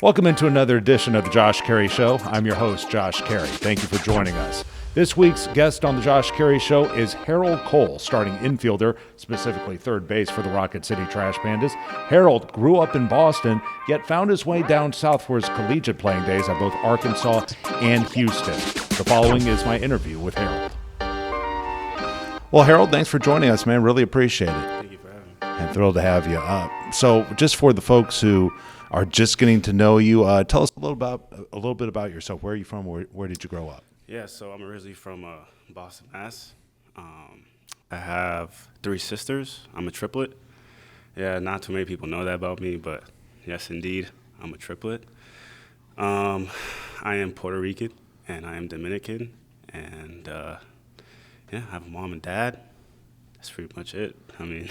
Welcome into another edition of the Josh Caray Show. I'm your host, Josh Caray. Thank you for joining us. This week's guest on the Josh Caray Show is Harold Coll, starting infielder, specifically third base for the Rocket City Trash Pandas. Harold grew up in Boston, yet found his way down south for his collegiate playing days at both Arkansas and Houston. The following is my interview with Harold. Well, Harold, thanks for joining us, man. Really appreciate it. Thank you for having me. I'm thrilled to have you. So just for the folks who are just getting to know you, tell us a little bit about yourself. Where are you from? Where did you grow up? Yeah, so I'm originally from Boston, Mass. I have 3 sisters. I'm a triplet. Yeah, not too many people know that about me, but yes, indeed, I'm a triplet. I am Puerto Rican and I am Dominican, and yeah, I have a mom and dad. That's pretty much it. I mean,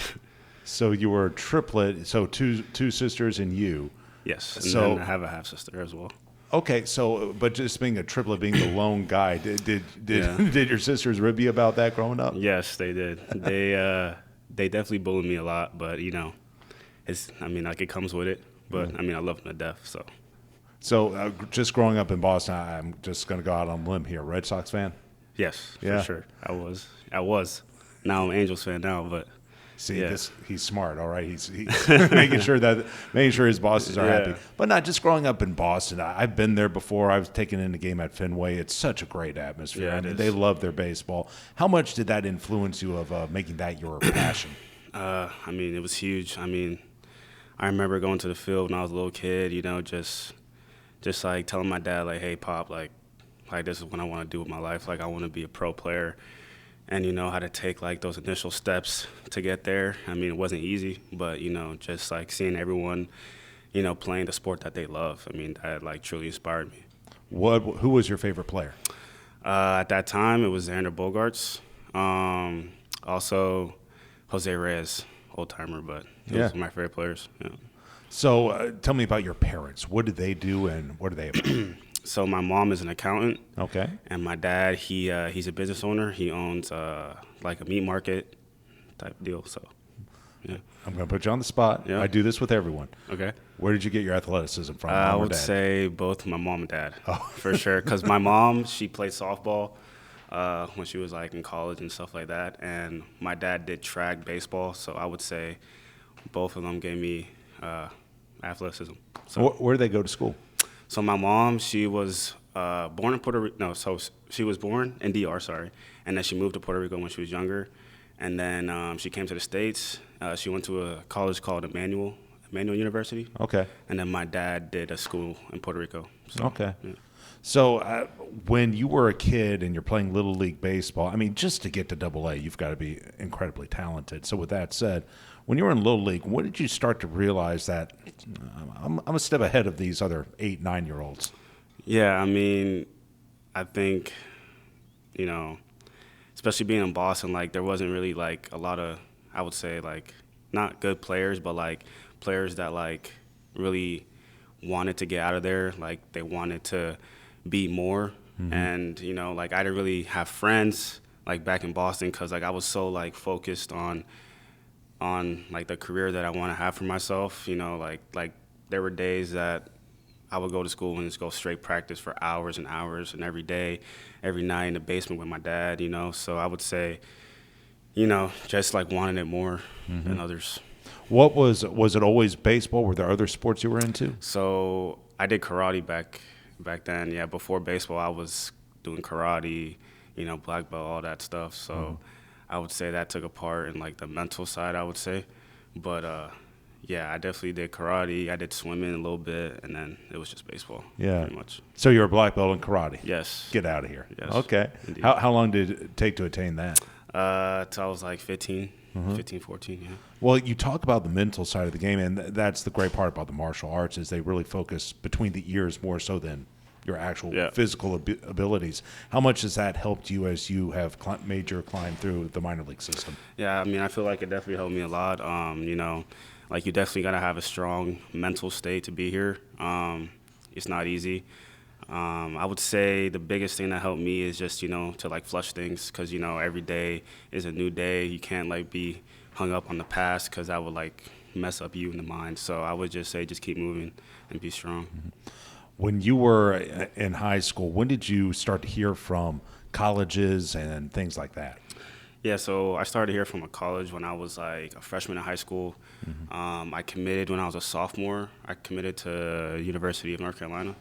so you were a triplet. So two sisters and you. Yes, and so then I have a half sister as well. Okay, so but just being a triplet, being the lone guy, did your sisters rib you about that growing up? Yes, they did. They definitely bullied me a lot, but it comes with it. But I mean, I love them to death. So just growing up in Boston, I'm just going to go out on a limb here. Red Sox fan? Yes, yeah. For sure. I was. Now I'm an Angels fan now, but. See, yeah. He's smart, all right? He's making sure his bosses are happy. But not just growing up in Boston. I've been there before. I was taken in a game at Fenway. It's such a great atmosphere. Yeah, I mean, they love their baseball. How much did that influence you of making that your passion? I mean, it was huge. I mean, I remember going to the field when I was a little kid, just like telling my dad, like, hey, Pop, like this is what I want to do with my life. Like, I want to be a pro player. And how to take like those initial steps to get there. I mean, it wasn't easy, but just like seeing everyone, playing the sport that they love. I mean, that like truly inspired me. Who was your favorite player? At that time, it was Xander Bogaerts. Also, Jose Reyes, old timer, but he was one of my favorite players. Yeah. So, tell me about your parents. What did they do, and what are they about? So my mom is an accountant. Okay. And my dad, he's a business owner. He owns like a meat market type deal. So, yeah. I'm going to put you on the spot. Yeah. I do this with everyone. Okay. Where did you get your athleticism from? I would say both my mom and dad, for sure. Because my mom, she played softball when she was like in college and stuff like that, and my dad did track baseball. So I would say both of them gave me athleticism. So where did they go to school? So my mom, she was born in Puerto Rico. No, so she was born in DR, sorry, and then she moved to Puerto Rico when she was younger, and then she came to the States. She went to a college called Emmanuel University. Okay. And then my dad did a school in Puerto Rico. So, okay. Yeah. So when you were a kid and you're playing Little League Baseball, I mean, just to get to WAAY, you've got to be incredibly talented. So with that said, when you were in Little League, when did you start to realize that I'm a step ahead of these other 8, 9-year-olds? Yeah, I mean, I think, especially being in Boston, like there wasn't really like a lot of, I would say like not good players, but like players that like really wanted to get out of there. Like they wanted to be more. Mm-hmm. And, like I didn't really have friends like back in Boston because like I was so like focused on like the career that I want to have for myself, like there were days that I would go to school and just go straight practice for hours and hours, and every day, every night in the basement with my dad, so I would say, just like wanting it more than others. What was it always baseball? Were there other sports you were into? So I did karate back then. Yeah, before baseball, I was doing karate, black belt, all that stuff. So I would say that took a part in like the mental side, I would say. But yeah, I definitely did karate. I did swimming a little bit, and then it was just baseball. Yeah, pretty much. So you're a black belt in karate? Yes. Get out of here. Yes. Okay. Indeed. How long did it take to attain that? Till I was like 15, 14, yeah. Well, you talk about the mental side of the game, and that's the great part about the martial arts is they really focus between the ears more so than your actual physical abilities. How much has that helped you as you have made your climb through the minor league system? Yeah, I mean, I feel like it definitely helped me a lot. Like you definitely got to have a strong mental state to be here. It's not easy. I would say the biggest thing that helped me is just, to like flush things because, every day is a new day. You can't like be hung up on the past because that would like mess up you in the mind. So I would just say just keep moving and be strong. When you were in high school, when did you start to hear from colleges and things like that? Yeah, so I started here from a college when I was like a freshman in high school. I committed when I was a sophomore. I committed to University of North Carolina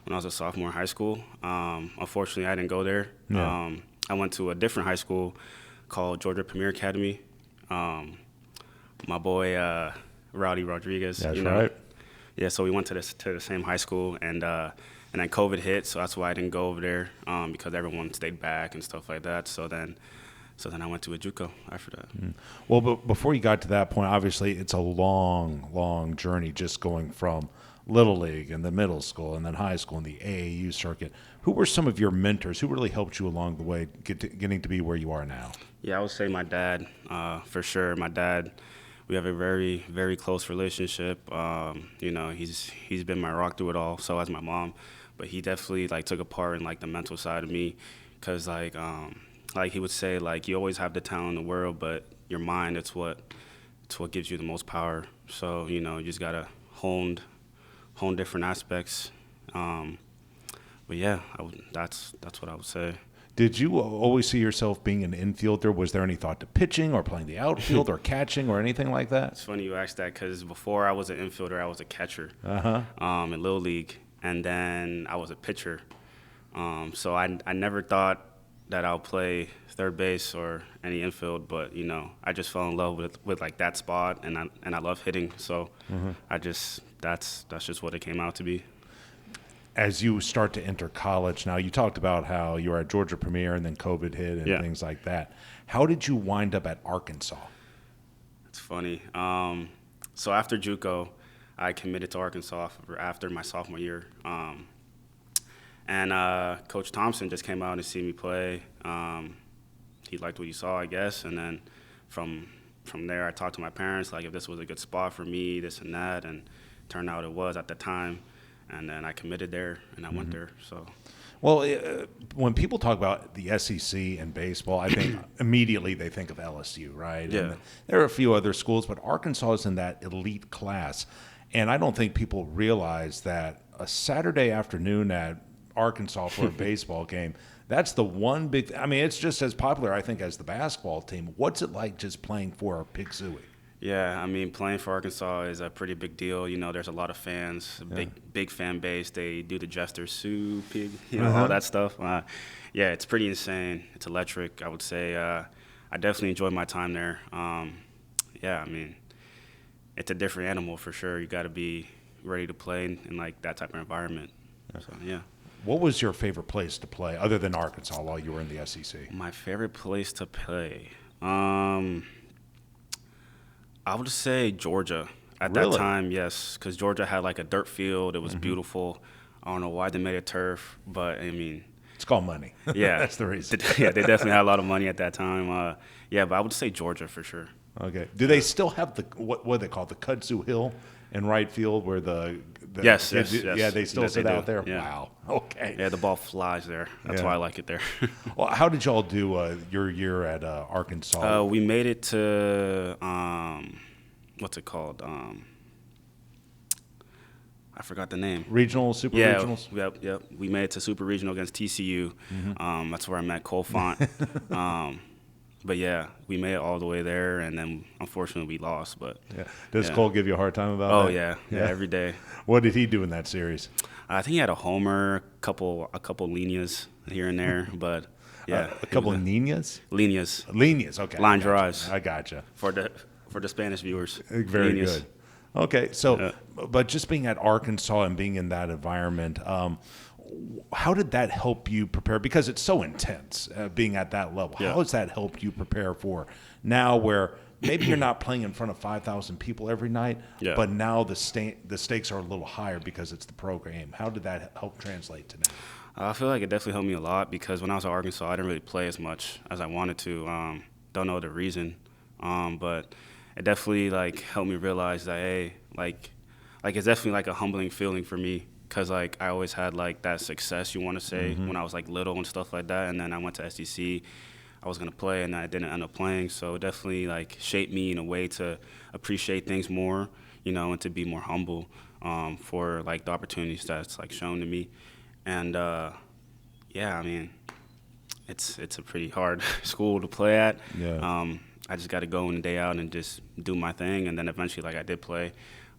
when I was a sophomore in high school. Unfortunately, I didn't go there. Yeah. I went to a different high school called Georgia Premier Academy. My boy Rowdy Rodriguez. That's you know? right. Yeah, so we went to the same high school, and then COVID hit, so that's why I didn't go over there because everyone stayed back and stuff like that. So then I went to a JUCO after that. Well, but before you got to that point, obviously it's a long, long journey just going from Little League and the middle school and then high school and the AAU circuit. Who were some of your mentors? Who really helped you along the way getting to be where you are now? Yeah, I would say my dad, for sure. My dad, we have a very, very close relationship. You know, he's been my rock through it all. So has my mom, but he definitely like took a part in like the mental side of me, because like he would say, like, you always have the talent in the world, but your mind, it's what gives you the most power. So you know, you just gotta hone different aspects. But yeah, that's what I would say. Did you always see yourself being an infielder? Was there any thought to pitching or playing the outfield or catching or anything like that? It's funny you asked that, because before I was an infielder, I was a catcher in Little League, and then I was a pitcher. So I never thought that I'll play third base or any infield, but you know, I just fell in love with like that spot, and I love hitting. So that's just what it came out to be. As you start to enter college now, you talked about how you were at Georgia Premier and then COVID hit and things like that. How did you wind up at Arkansas? It's funny. So after JUCO, I committed to Arkansas after my sophomore year. And Coach Thompson just came out and see me play. He liked what he saw, I guess. And then from there, I talked to my parents, like, if this was a good spot for me, this and that. And turned out it was at the time. And then I committed there, and I went there. So, well, when people talk about the SEC and baseball, I think immediately they think of LSU, right? Yeah. And there are a few other schools, but Arkansas is in that elite class. And I don't think people realize that a Saturday afternoon at Arkansas for a baseball game, that's the one big – I mean, it's just as popular, I think, as the basketball team. What's it like just playing for Pig Sooie? Yeah, I mean, playing for Arkansas is a pretty big deal. You know, there's a lot of fans, big fan base. They do the Jester Sue pig, you know, all that stuff. Yeah, it's pretty insane. It's electric, I would say. I definitely enjoyed my time there. Yeah, I mean, it's a different animal for sure. You got to be ready to play in like that type of environment. So, yeah. What was your favorite place to play other than Arkansas while you were in the SEC? My favorite place to play? I would say Georgia. At that time, yes, because Georgia had like a dirt field. It was beautiful. I don't know why they made it turf, but I mean, it's called money. Yeah, that's the reason. Yeah, they definitely had a lot of money at that time. Yeah, but I would say Georgia for sure. Okay. Do they still have the what they call the Kudzu Hill in right field where the yes. Yeah, they still sit out there. Yeah. Wow. Okay. Yeah, the ball flies there. That's why I like it there. Well, how did y'all do your year at Arkansas? We made it to what's it called? I forgot the name. Regional, super regionals? Yep. We made it to super regional against TCU. That's where I met Coll. But yeah, we made it all the way there, and then unfortunately we lost. But does Coll give you a hard time about that? Oh yeah, every day. What did he do in that series? I think he had a homer, a couple líneas here and there, but yeah, a couple of líneas. Líneas, okay. Line drives. I gotcha. For the Spanish viewers. Very good. Okay, so but just being at Arkansas and being in that environment, how did that help you prepare? Because it's so intense being at that level. Yeah. How has that helped you prepare for now where maybe you're not playing in front of 5,000 people every night, but now the stakes are a little higher because it's the pro game? How did that help translate to now? I feel like it definitely helped me a lot because when I was at Arkansas, I didn't really play as much as I wanted to. Don't know the reason, but it definitely like helped me realize that, hey, like it's definitely like a humbling feeling for me. Because, like, I always had, like, that success, you want to say, when I was, like, little and stuff like that. And then I went to SEC. I was gonna play, and I didn't end up playing. So it definitely like shaped me in a way to appreciate things more, and to be more humble for like the opportunities that's like shown to me. And yeah, I mean, it's a pretty hard school to play at. Yeah. I just got to go in and day out and just do my thing, and then eventually, like, I did play.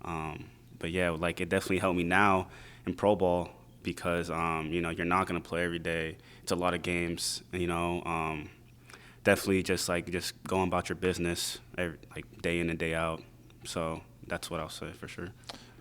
But yeah, like, it definitely helped me now in pro ball because you're not gonna play every day. It's a lot of games, definitely just going about your business like day in and day out. So that's what I'll say for sure.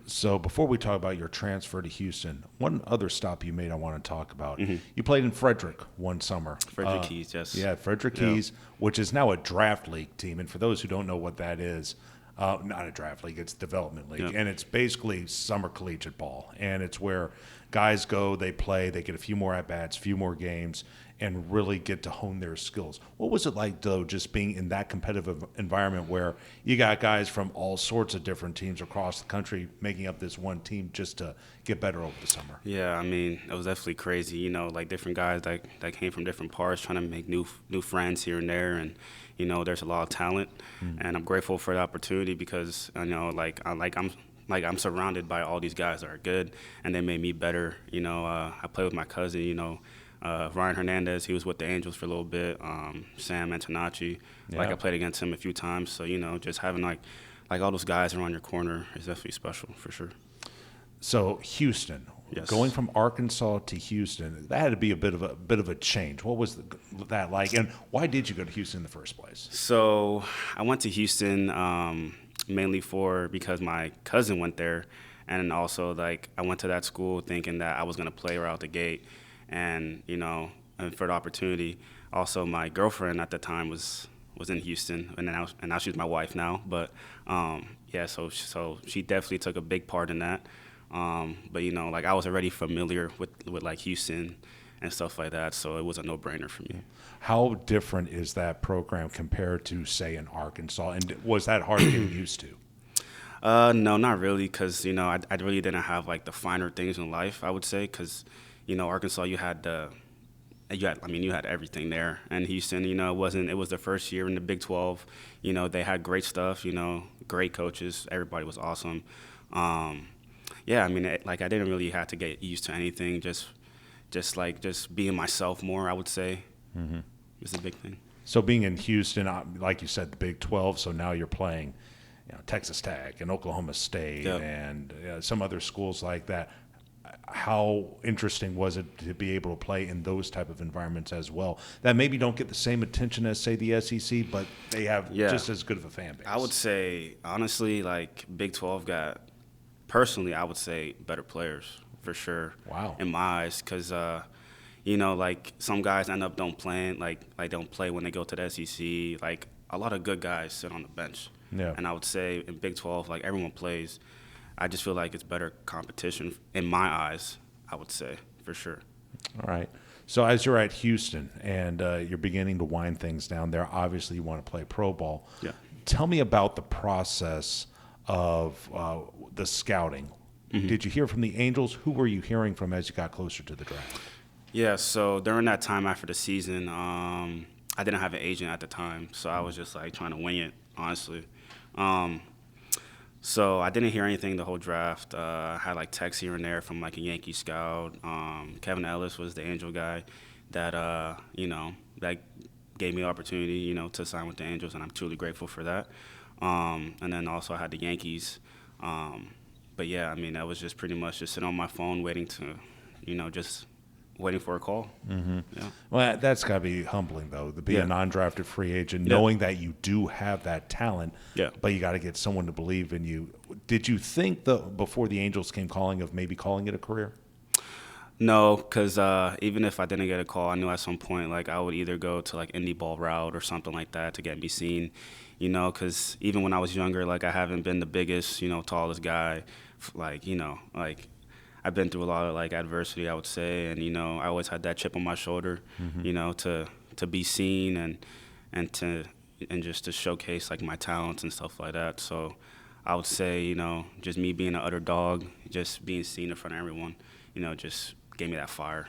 So before we talk about your transfer to Houston, one other stop you made I want to talk about. Mm-hmm. You played in Frederick one summer. Frederick Keys, yes. Yeah, Frederick Keys, which is now a draft league team. And for those who don't know what that is, not a draft league, it's development league. Yep. And it's basically summer collegiate ball. And it's where guys go, they play, they get a few more at-bats, a few more games, and really get to hone their skills. What was it like, though, just being in that competitive environment where you got guys from all sorts of different teams across the country making up this one team just to get better over the summer? Yeah, I mean, it was definitely crazy, like different guys that came from different parts trying to make new friends here and there, and there's a lot of talent, and I'm grateful for the opportunity because I'm surrounded by all these guys that are good, and they made me better. I played with my cousin, Ryan Hernandez, he was with the Angels for a little bit. Sam Antonacci, I played against him a few times. So just having like all those guys around your corner is definitely special for sure. So Houston, yes. Going from Arkansas to Houston, that had to be a bit of a change. What was that like, and why did you go to Houston in the first place? So I went to Houston mainly because my cousin went there, and also I went to that school thinking that I was going to play right out the gate. And and for the opportunity, also my girlfriend at the time was in Houston, and now she's my wife now. But so she definitely took a big part in that. But I was already familiar with like Houston and stuff like that, so it was a no-brainer for me. How different is that program compared to, say, in Arkansas? And was that hard to get used to? No, not really, because I really didn't have like the finer things in life, I would say, because Arkansas, you had everything there. And Houston, it was the first year in the Big 12. They had great stuff, great coaches. Everybody was awesome. I didn't really have to get used to anything. Just being myself more, I would say, was the big thing. So being in Houston, like you said, the Big 12, so now you're playing Texas Tech and Oklahoma State and some other schools like that. How interesting was it to be able to play in those type of environments as well that maybe don't get the same attention as, say, the SEC, but they have just as good of a fan base? I would say, honestly, Big 12 got, personally, I would say better players for sure. Wow. In my eyes, because, some guys end up don't play when they go to the SEC. A lot of good guys sit on the bench. Yeah. And I would say in Big 12, everyone plays. I just feel like it's better competition in my eyes, I would say, for sure. All right. So as you're at Houston and you're beginning to wind things down there, obviously you want to play pro ball. Yeah. Tell me about the process of the scouting. Mm-hmm. Did you hear from the Angels? Who were you hearing from as you got closer to the draft? Yeah, so during that time after the season, I didn't have an agent at the time, so I was just trying to wing it, honestly. So I didn't hear anything the whole draft. I had texts here and there from a Yankee scout. Kevin Ellis was the Angel guy that that gave me the opportunity to sign with the Angels, and I'm truly grateful for that. And then also I had the Yankees. But yeah, that was just pretty much just sitting on my phone waiting to just waiting for a call. Mm-hmm. Yeah. Well, that's got to be humbling, though, to be a non-drafted free agent, knowing that you do have that talent, but you got to get someone to believe in you. Did you think, before the Angels came calling, of maybe calling it a career? No, because even if I didn't get a call, I knew at some point I would either go to indie ball route or something like that to get me seen, because even when I was younger, I haven't been the biggest, tallest guy, I've been through a lot of adversity, I would say, and I always had that chip on my shoulder, to be seen and just to showcase my talents and stuff like that. So I would say just me being an underdog, just being seen in front of everyone, just gave me that fire.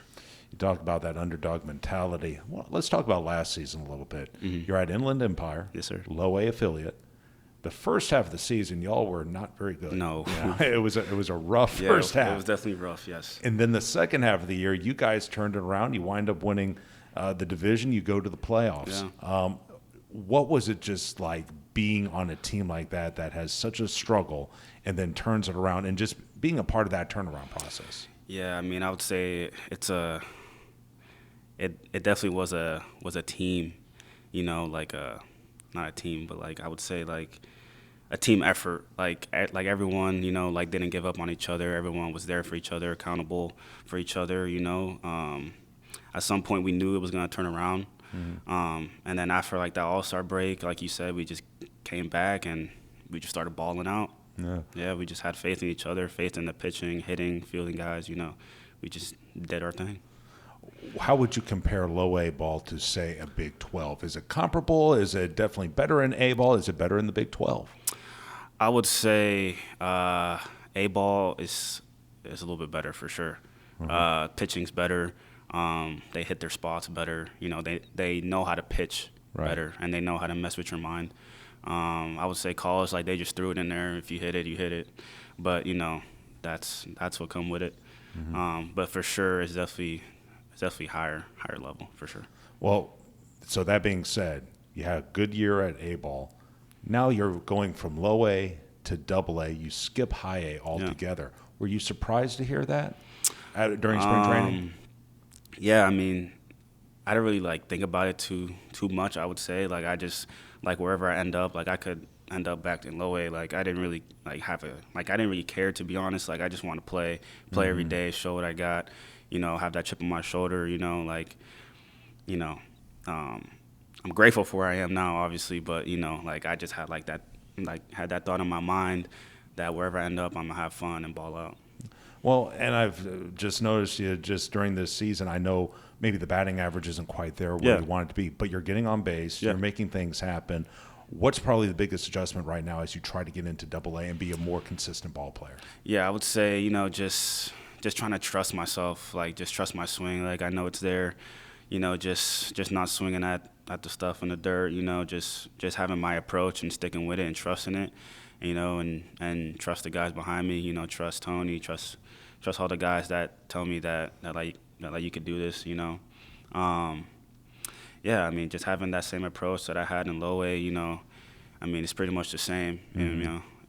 You talk about that underdog mentality. Well, let's talk about last season a little bit. You're at Inland Empire. Yes, sir. Low A affiliate. The first half of the season, y'all were not very good. No. It was a rough first half. It was definitely rough, yes. And then the second half of the year, you guys turned it around. You wind up winning the division. You go to the playoffs. Yeah. What was it just like being on a team like that has such a struggle and then turns it around, and just being a part of that turnaround process? Yeah, I mean, I would say it definitely was a team, like not a team, but like I would say like a team effort. Like everyone, like didn't give up on each other. Everyone was there for each other, accountable for each other. At some point we knew it was gonna turn around, and then after like that All-Star break, like you said, we just came back and we just started balling out. Yeah, we just had faith in each other, faith in the pitching, hitting, fielding guys. We just did our thing. How would you compare low A ball to, say, a Big 12? Is it comparable? Is it definitely better in A ball? Is it better in the Big 12? I would say A ball is a little bit better for sure. Pitching's better. They hit their spots better. They know how to pitch better, and they know how to mess with your mind. I would say college, like they just threw it in there. If you hit it, you hit it. But that's what come with it. But for sure, it's definitely higher level for sure. Well, so that being said, you had a good year at A ball. Now you're going from low A to double A. You skip high A altogether. Yeah. Were you surprised to hear that during spring training? Yeah, I mean, I didn't really think about it too much. I would say I just wherever I end up, I could end up back in low A. I didn't really I didn't really care, to be honest. I just want to play every day, show what I got. Have that chip on my shoulder. I'm grateful for where I am now, obviously, but I just had had that thought in my mind that wherever I end up, I'm gonna have fun and ball out. Well, and I've just noticed you just during this season. I know maybe the batting average isn't quite there where you want it to be, but you're getting on base. You're making things happen. What's probably the biggest adjustment right now as you try to get into Double A and be a more consistent ball player? Yeah, I would say just trying to trust myself, just trust my swing. I know it's there, just not swinging at the stuff in the dirt, just having my approach and sticking with it and trusting it, and trust the guys behind me, trust Tony, trust all the guys that tell me that you could do this, Yeah, I mean, just having that same approach that I had in low A, I mean, it's pretty much the same,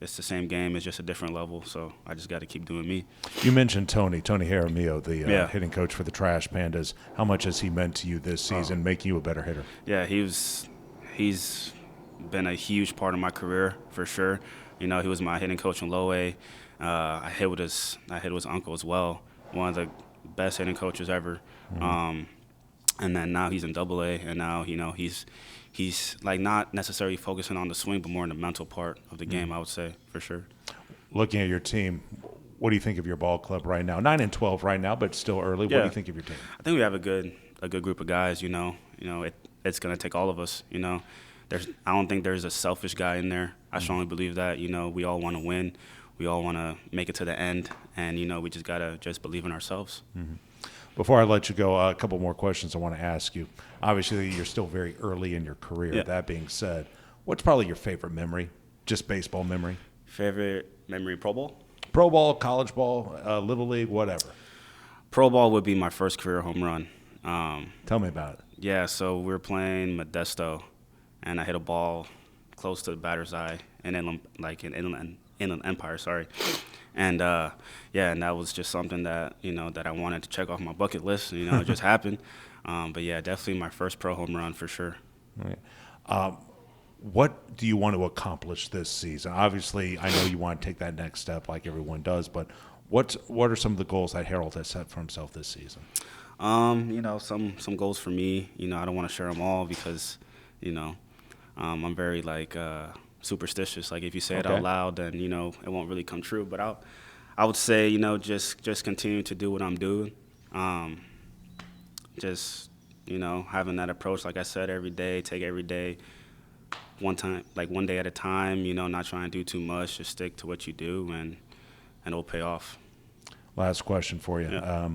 it's the same game. It's just a different level, so I just got to keep doing me. You mentioned Tony Jaramillo, the hitting coach for the Trash Pandas. How much has he meant to you this season, making you a better hitter? Yeah, he's been a huge part of my career for sure. He was my hitting coach in low A. I hit with his uncle as well, one of the best hitting coaches ever. And then now he's in double A, and now he's not necessarily focusing on the swing, but more on the mental part of the game, I would say, for sure. Looking at your team, what do you think of your ball club right now? 9-12 right now, but still early. What do you think of your team? I think we have a good group of guys. It's going to take all of us. I don't think there's a selfish guy in there. I strongly believe that. We all want to win. We all want to make it to the end, and we just gotta just believe in ourselves. Before I let you go, a couple more questions I want to ask you. Obviously, you're still very early in your career. Yeah. That being said, what's probably your favorite memory? Just baseball memory? Favorite memory, Pro Bowl? Pro Bowl, college ball, Little League, whatever. Pro Bowl would be my first career home run. Tell me about it. Yeah, so we were playing Modesto, and I hit a ball close to the batter's eye, in Inland Empire, sorry. And and that was just something that that I wanted to check off my bucket list. It just happened. But yeah, definitely my first pro home run for sure. Right. What do you want to accomplish this season? Obviously, I know you want to take that next step, like everyone does. But what are some of the goals that Harold has set for himself this season? Some goals for me. I don't want to share them all because I'm very superstitious. If you say it out loud, then it won't really come true. But I would say just continue to do what I'm doing. Just having that approach, like I said, every day, take every day one day at a time. Not trying to do too much. Just stick to what you do, and it'll pay off. Last question for you. Yeah.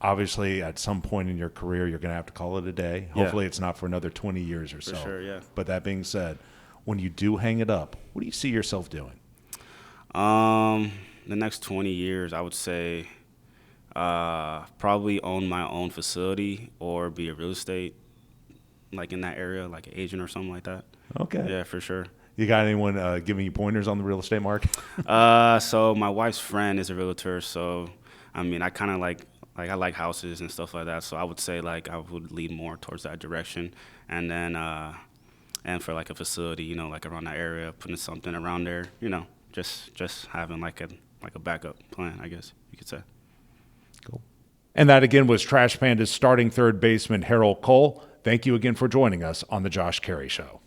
Obviously, at some point in your career, you're going to have to call it a day. Yeah. Hopefully, it's not for another 20 years or so. For sure, yeah. But that being said, when you do hang it up, what do you see yourself doing? The next 20 years, I would say probably own my own facility or be a real estate, like in that area, like an agent or something like that. Okay. Yeah, for sure. You got anyone giving you pointers on the real estate market? So my wife's friend is a realtor, so I mean, I kind of like I like houses and stuff like that. So I would say like I would lean more towards that direction, and then and for like a facility, you know, like around that area, putting something around there, you know, just having like a backup plan, I guess you could say. Cool. And that again was Trash Pandas starting third baseman Harold Coll. Thank you again for joining us on the Josh Caray Show.